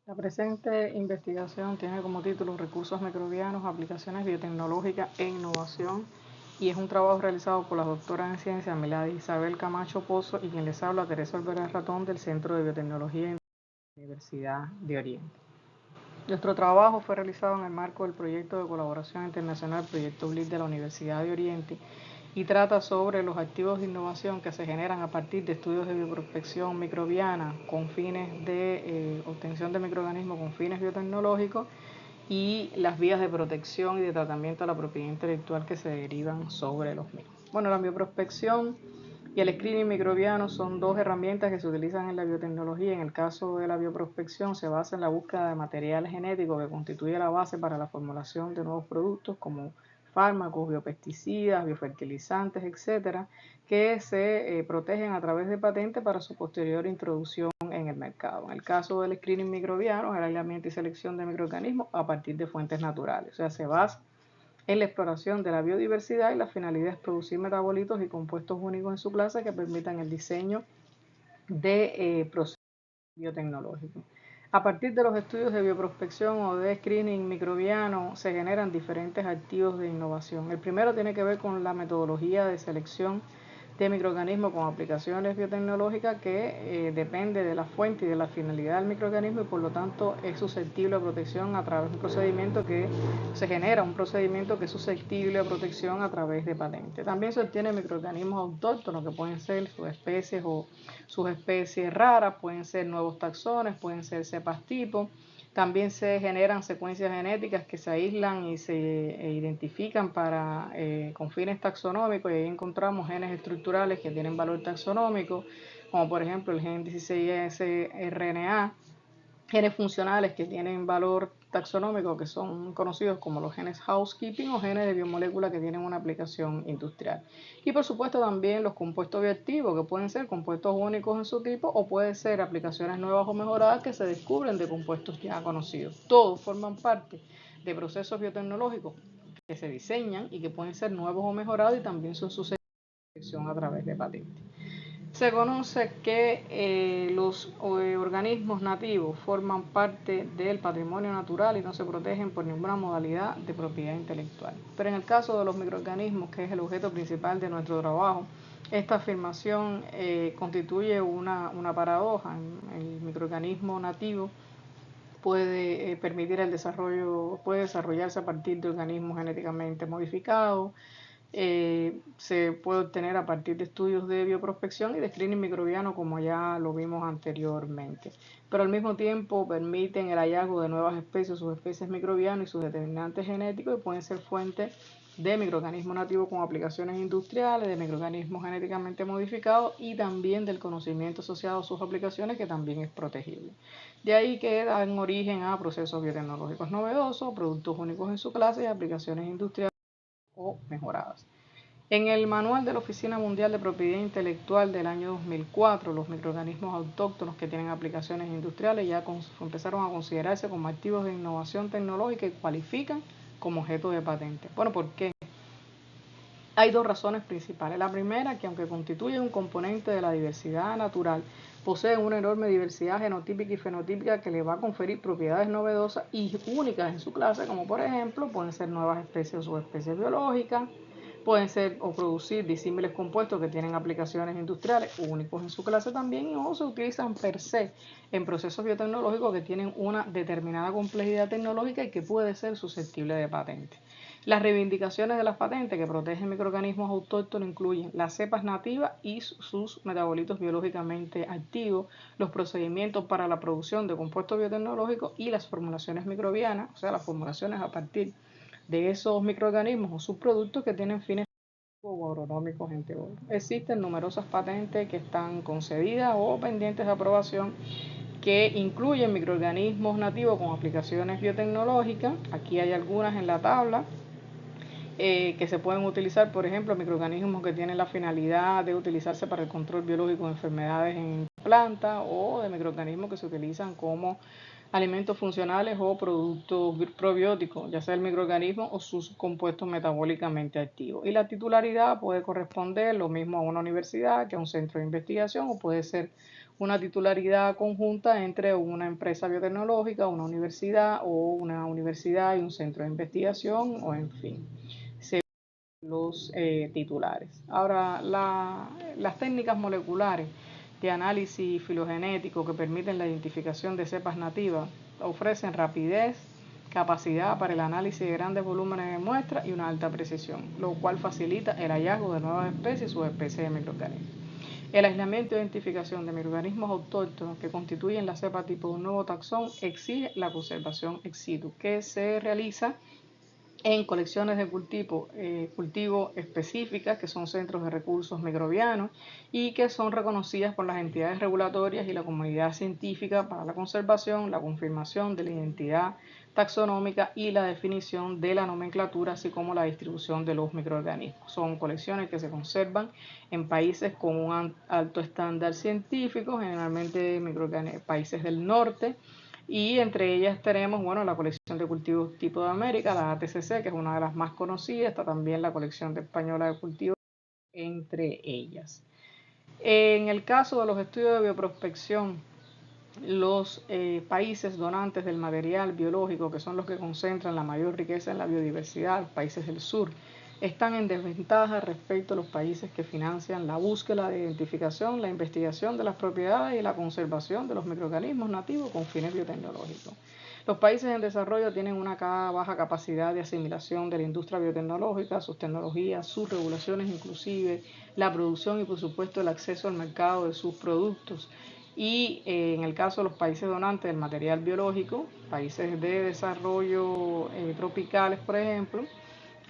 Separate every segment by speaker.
Speaker 1: La presente investigación tiene como título Recursos microbianos, aplicaciones biotecnológicas e innovación y es un trabajo realizado por la doctora en ciencia Milady Isabel Camacho Pozo y quien les habla Teresa Olvera Ratón del Centro de Biotecnología de la Universidad de Oriente. Nuestro trabajo fue realizado en el marco del proyecto de colaboración internacional Proyecto BLIT de la Universidad de Oriente y trata sobre los activos de innovación que se generan a partir de estudios de bioprospección microbiana con fines de obtención de microorganismos con fines biotecnológicos y las vías de protección y de tratamiento de la propiedad intelectual que se derivan sobre los mismos. Bueno, la bioprospección y el screening microbiano son dos herramientas que se utilizan en la biotecnología. En el caso de la bioprospección se basa en la búsqueda de material genético que constituye la base para la formulación de nuevos productos como fármacos, biopesticidas, biofertilizantes, etcétera, que se protegen a través de patentes para su posterior introducción en el mercado. En el caso del screening microbiano, el aislamiento y selección de microorganismos a partir de fuentes naturales, o sea, se basa en la exploración de la biodiversidad y la finalidad es producir metabolitos y compuestos únicos en su clase que permitan el diseño de procesos biotecnológicos. A partir de los estudios de bioprospección o de screening microbiano se generan diferentes activos de innovación. El primero tiene que ver con la metodología de selección de microorganismos con aplicaciones biotecnológicas que depende de la fuente y de la finalidad del microorganismo y por lo tanto es susceptible a protección a través de un procedimiento que se genera, un procedimiento que es susceptible a protección a través de patentes. También se obtiene microorganismos autóctonos que pueden ser subespecies o subespecies raras, pueden ser nuevos taxones, pueden ser cepas tipo. También se generan secuencias genéticas que se aíslan y se identifican con fines taxonómicos y ahí encontramos genes estructurales que tienen valor taxonómico, como por ejemplo el gen 16S-RNA, genes funcionales que tienen valor taxonómico que son conocidos como los genes housekeeping o genes de biomolécula que tienen una aplicación industrial. Y por supuesto también los compuestos bioactivos que pueden ser compuestos únicos en su tipo o pueden ser aplicaciones nuevas o mejoradas que se descubren de compuestos ya conocidos. Todos forman parte de procesos biotecnológicos que se diseñan y que pueden ser nuevos o mejorados y también son susceptibles de protección a través de patentes. Se conoce que los organismos nativos forman parte del patrimonio natural y no se protegen por ninguna modalidad de propiedad intelectual. Pero en el caso de los microorganismos, que es el objeto principal de nuestro trabajo, esta afirmación constituye una paradoja. El microorganismo nativo puede permitir el desarrollo, puede desarrollarse a partir de organismos genéticamente modificados, se puede obtener a partir de estudios de bioprospección y de screening microbiano como ya lo vimos anteriormente, pero al mismo tiempo permiten el hallazgo de nuevas especies, subespecies microbianas y sus determinantes genéticos y pueden ser fuentes de microorganismos nativos con aplicaciones industriales, de microorganismos genéticamente modificados y también del conocimiento asociado a sus aplicaciones que también es protegible. De ahí que dan origen a procesos biotecnológicos novedosos, productos únicos en su clase y aplicaciones industriales o mejoradas. En el Manual de la Oficina Mundial de Propiedad Intelectual del año 2004, los microorganismos autóctonos que tienen aplicaciones industriales ya empezaron a considerarse como activos de innovación tecnológica y cualifican como objeto de patente. Bueno, ¿por qué? Hay dos razones principales. La primera, que aunque constituyen un componente de la diversidad natural, poseen una enorme diversidad genotípica y fenotípica que le va a conferir propiedades novedosas y únicas en su clase, como por ejemplo pueden ser nuevas especies o subespecies biológicas, pueden ser o producir disímiles compuestos que tienen aplicaciones industriales únicos en su clase también o se utilizan per se en procesos biotecnológicos que tienen una determinada complejidad tecnológica y que puede ser susceptible de patente. Las reivindicaciones de las patentes que protegen microorganismos autóctonos incluyen las cepas nativas y sus metabolitos biológicamente activos, los procedimientos para la producción de compuestos biotecnológicos y las formulaciones microbianas, o sea, las formulaciones a partir de esos microorganismos o subproductos que tienen fines o agronómicos, entre otros. Existen numerosas patentes que están concedidas o pendientes de aprobación que incluyen microorganismos nativos con aplicaciones biotecnológicas. Aquí hay algunas en la tabla que se pueden utilizar, por ejemplo, microorganismos que tienen la finalidad de utilizarse para el control biológico de enfermedades en plantas o de microorganismos que se utilizan como alimentos funcionales o productos probióticos, ya sea el microorganismo o sus compuestos metabólicamente activos. Y la titularidad puede corresponder lo mismo a una universidad que a un centro de investigación o puede ser una titularidad conjunta entre una empresa biotecnológica, una universidad o una universidad y un centro de investigación o en fin, los titulares. Ahora, las técnicas moleculares de análisis filogenético que permiten la identificación de cepas nativas ofrecen rapidez, capacidad para el análisis de grandes volúmenes de muestras y una alta precisión, lo cual facilita el hallazgo de nuevas especies y subespecies de microorganismos. El aislamiento e identificación de microorganismos autóctonos que constituyen la cepa tipo de un nuevo taxón exige la conservación ex situ, que se realiza en colecciones de cultivo específicas, que son centros de recursos microbianos y que son reconocidas por las entidades regulatorias y la comunidad científica para la conservación, la confirmación de la identidad taxonómica y la definición de la nomenclatura, así como la distribución de los microorganismos. Son colecciones que se conservan en países con un alto estándar científico, generalmente países del norte, y entre ellas tenemos, bueno, la colección de cultivos tipo de América, la ATCC, que es una de las más conocidas. Está también la colección española de cultivos, entre ellas. En el caso de los estudios de bioprospección, los países donantes del material biológico, que son los que concentran la mayor riqueza en la biodiversidad, los países del sur, están en desventaja respecto a los países que financian la búsqueda de identificación, la investigación de las propiedades y la conservación de los microorganismos nativos con fines biotecnológicos. Los países en desarrollo tienen una baja capacidad de asimilación de la industria biotecnológica, sus tecnologías, sus regulaciones inclusive, la producción y por supuesto el acceso al mercado de sus productos. Y en el caso de los países donantes del material biológico, países de desarrollo tropicales, por ejemplo,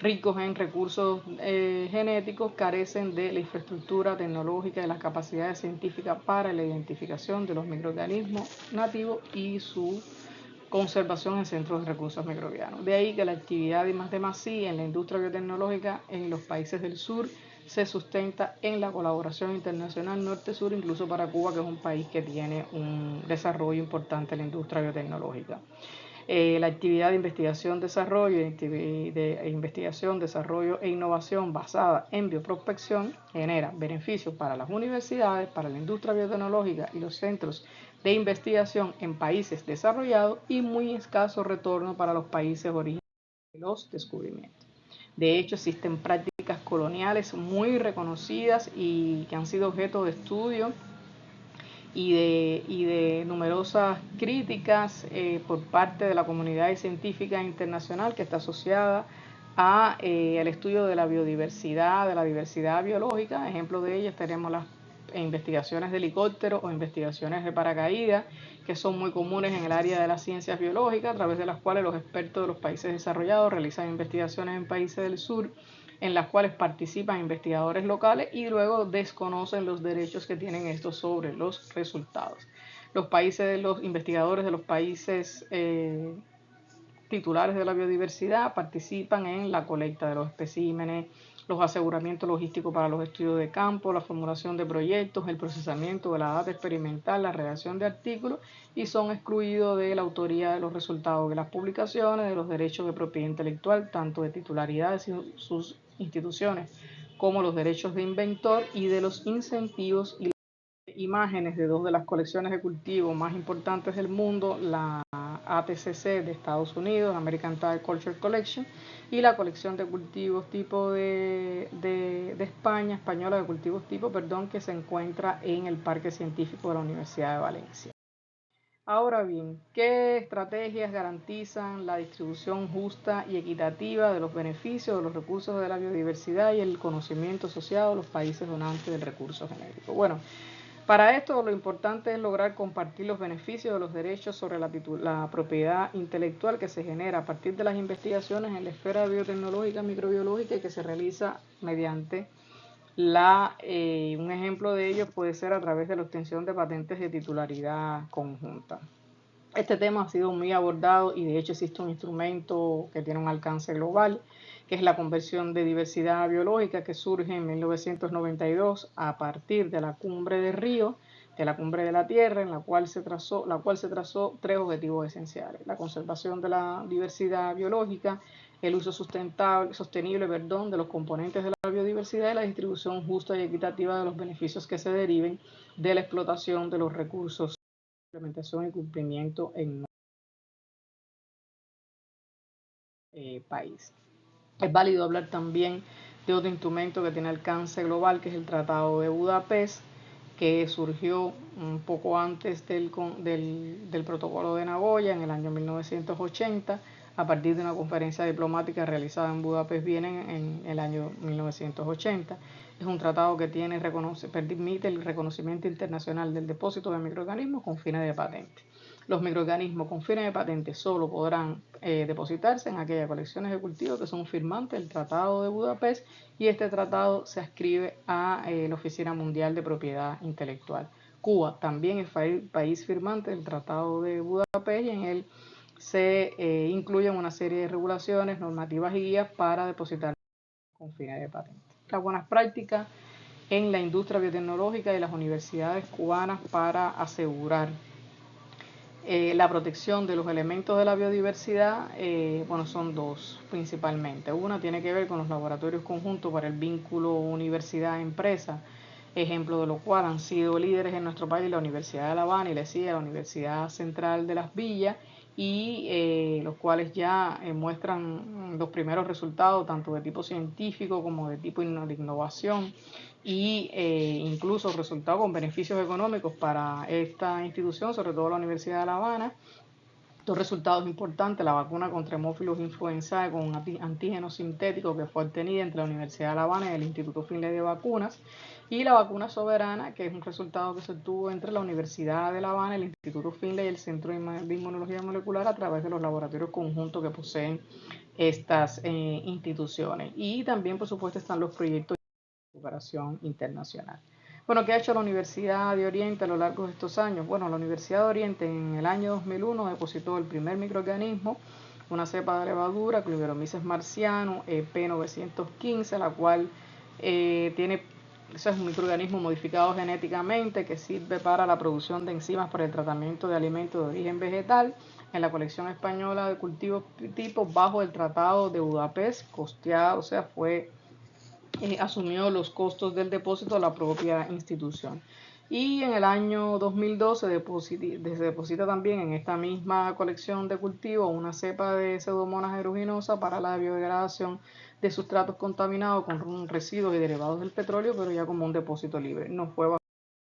Speaker 1: ricos en recursos genéticos, carecen de la infraestructura tecnológica y las capacidades científicas para la identificación de los microorganismos nativos y su conservación en centros de recursos microbianos. De ahí que la actividad de I+D+I en la industria biotecnológica en los países del sur se sustenta en la colaboración internacional norte-sur, incluso para Cuba, que es un país que tiene un desarrollo importante en la industria biotecnológica. La actividad de investigación, desarrollo, desarrollo e innovación basada en bioprospección genera beneficios para las universidades, para la industria biotecnológica y los centros de investigación en países desarrollados y muy escaso retorno para los países originarios de los descubrimientos. De hecho, existen prácticas coloniales muy reconocidas y que han sido objeto de estudio y de numerosas críticas por parte de la comunidad científica internacional que está asociada al estudio de la biodiversidad, de la diversidad biológica. Ejemplo de ellas tenemos las investigaciones de helicópteros o investigaciones de paracaídas, que son muy comunes en el área de las ciencias biológicas, a través de las cuales los expertos de los países desarrollados realizan investigaciones en países del sur, en las cuales participan investigadores locales y luego desconocen los derechos que tienen estos sobre los resultados. Los investigadores de los países titulares de la biodiversidad participan en la colecta de los especímenes, los aseguramientos logísticos para los estudios de campo, la formulación de proyectos, el procesamiento de la data experimental, la redacción de artículos y son excluidos de la autoría de los resultados de las publicaciones, de los derechos de propiedad intelectual, tanto de titularidad de sus instituciones como los derechos de inventor y de los incentivos y imágenes de dos de las colecciones de cultivo más importantes del mundo, la ATCC de Estados Unidos, American Culture Collection, y la colección de cultivos tipo de España, española de cultivos tipo, que se encuentra en el Parque Científico de la Universidad de Valencia. Ahora bien, ¿qué estrategias garantizan la distribución justa y equitativa de los beneficios de los recursos de la biodiversidad y el conocimiento asociado a los países donantes del recurso genético? Bueno, para esto lo importante es lograr compartir los beneficios de los derechos sobre la propiedad intelectual que se genera a partir de las investigaciones en la esfera biotecnológica, microbiológica y que se realiza mediante un ejemplo de ello puede ser a través de la obtención de patentes de titularidad conjunta. Este tema ha sido muy abordado y de hecho existe un instrumento que tiene un alcance global, que es la Convención de Diversidad Biológica, que surge en 1992 a partir de la Cumbre de Río, de la Cumbre de la Tierra, en la cual se trazó tres objetivos esenciales: la conservación de la diversidad biológica, el uso sostenible de los componentes de la biodiversidad y la distribución justa y equitativa de los beneficios que se deriven de la explotación de los recursos, implementación y cumplimiento en país. Es válido hablar también de otro instrumento que tiene alcance global, que es el Tratado de Budapest, que surgió un poco antes del Protocolo de Nagoya en el año 1980, a partir de una conferencia diplomática realizada en Budapest, Viena, en el año 1980. Es un tratado que permite el reconocimiento internacional del depósito de microorganismos con fines de patente. Los microorganismos con fines de patente solo podrán depositarse en aquellas colecciones de cultivos que son firmantes del Tratado de Budapest, y este tratado se adscribe a la Oficina Mundial de Propiedad Intelectual. Cuba también es país firmante del Tratado de Budapest, y en él se incluyen una serie de regulaciones, normativas y guías para depositar con fines de patente. Las buenas prácticas en la industria biotecnológica y las universidades cubanas para asegurar la protección de los elementos de la biodiversidad, son dos principalmente. Una tiene que ver con los laboratorios conjuntos para el vínculo universidad-empresa, ejemplo de lo cual han sido líderes en nuestro país la Universidad de La Habana y la CIA, la Universidad Central de Las Villas, y los cuales ya muestran los primeros resultados tanto de tipo científico como de tipo de innovación, y incluso resultados con beneficios económicos para esta institución, sobre todo la Universidad de La Habana. Dos resultados importantes: la vacuna contra Haemophilus influenzae con un antígeno sintético que fue obtenida entre la Universidad de La Habana y el Instituto Finlay de Vacunas, y la vacuna soberana, que es un resultado que se obtuvo entre la Universidad de La Habana, el Instituto Finlay y el Centro de Inmunología Molecular a través de los laboratorios conjuntos que poseen estas instituciones. Y también, por supuesto, están los proyectos de cooperación internacional. Bueno, ¿qué ha hecho la Universidad de Oriente a lo largo de estos años? Bueno, la Universidad de Oriente en el año 2001 depositó el primer microorganismo, una cepa de levadura, Clubberomyces marciano, P915, la cual es un microorganismo modificado genéticamente que sirve para la producción de enzimas para el tratamiento de alimentos de origen vegetal, en la colección española de cultivos tipos bajo el Tratado de Budapest, costeado, asumió los costos del depósito de la propia institución. Y en el año 2012 se deposita también en esta misma colección de cultivos una cepa de Pseudomonas aeruginosa para la biodegradación de sustratos contaminados con residuos y derivados del petróleo, pero ya como un depósito libre, no fue bajo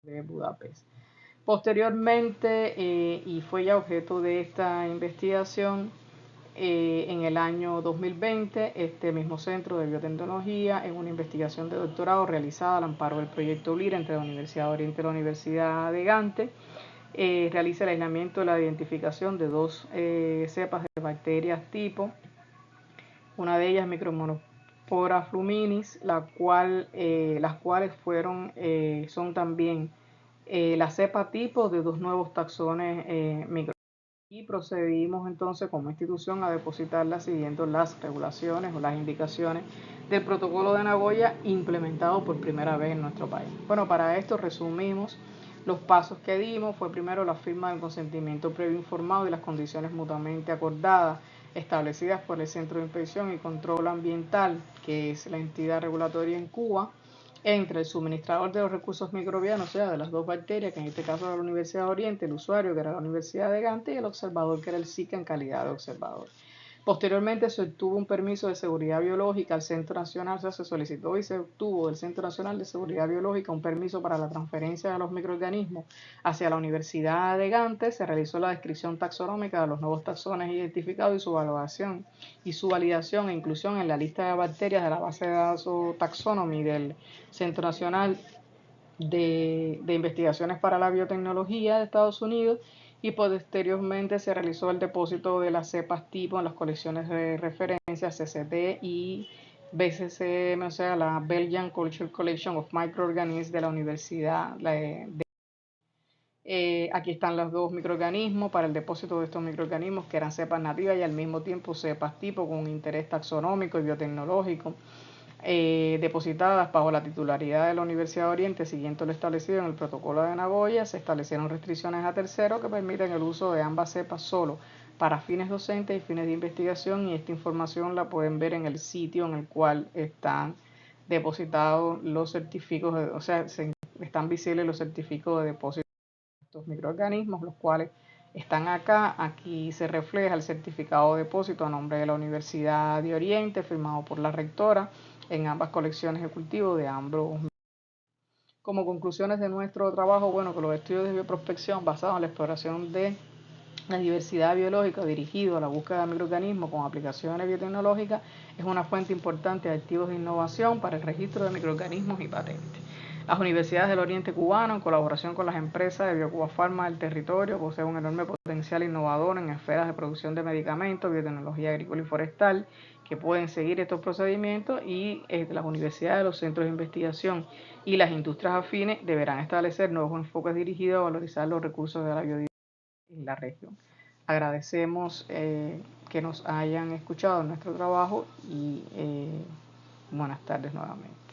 Speaker 1: de Budapest. Posteriormente, y fue ya objeto de esta investigación, en el año 2020, este mismo Centro de Biotecnología, en una investigación de doctorado realizada al amparo del proyecto ULIR entre la Universidad de Oriente y la Universidad de Gante, realiza el aislamiento de la identificación de dos cepas de bacterias tipo, una de ellas Micromonospora fluminis, las cuales son también la cepa tipo de dos nuevos taxones micro. Y procedimos entonces como institución a depositarla siguiendo las regulaciones o las indicaciones del Protocolo de Nagoya implementado por primera vez en nuestro país. Bueno, para esto resumimos los pasos que dimos. Fue primero la firma del consentimiento previo informado y las condiciones mutuamente acordadas establecidas por el Centro de Inspección y Control Ambiental, que es la entidad regulatoria en Cuba, entre el suministrador de los recursos microbianos, o sea, de las dos bacterias, que en este caso era la Universidad de Oriente, el usuario, que era la Universidad de Gante, y el observador, que era el SICA en calidad de observador. Posteriormente se obtuvo un permiso de seguridad biológica al Centro Nacional, o sea, se solicitó y se obtuvo del Centro Nacional de Seguridad Biológica un permiso para la transferencia de los microorganismos hacia la Universidad de Gante. Se realizó la descripción taxonómica de los nuevos taxones identificados y su evaluación y su validación e inclusión en la lista de bacterias de la base de datos Taxonomy del Centro Nacional de Investigaciones para la Biotecnología de Estados Unidos, y posteriormente se realizó el depósito de las cepas tipo en las colecciones de referencia CCT y BCCM, o sea, la Belgian Cultural Collection of Microorganisms de la Universidad aquí están los dos microorganismos para el depósito de estos microorganismos, que eran cepas nativas y al mismo tiempo cepas tipo con interés taxonómico y biotecnológico, depositadas bajo la titularidad de la Universidad de Oriente, siguiendo lo establecido en el Protocolo de Nagoya. Se establecieron restricciones a terceros que permiten el uso de ambas cepas solo para fines docentes y fines de investigación, y esta información la pueden ver en el sitio en el cual están depositados los certificados, o sea, están visibles los certificados de depósito de estos microorganismos, los cuales están acá. Aquí se refleja el certificado de depósito a nombre de la Universidad de Oriente, firmado por la rectora, en ambas colecciones de cultivo de ambos. Como conclusiones de nuestro trabajo, bueno, que los estudios de bioprospección basados en la exploración de la diversidad biológica dirigido a la búsqueda de microorganismos con aplicaciones biotecnológicas es una fuente importante de activos de innovación para el registro de microorganismos y patentes. Las universidades del Oriente Cubano, en colaboración con las empresas de Biocuba Pharma del territorio, poseen un enorme potencial innovador en esferas de producción de medicamentos, biotecnología agrícola y forestal, que pueden seguir estos procedimientos, y las universidades, los centros de investigación y las industrias afines deberán establecer nuevos enfoques dirigidos a valorizar los recursos de la biodiversidad en la región. Agradecemos que nos hayan escuchado en nuestro trabajo y buenas tardes nuevamente.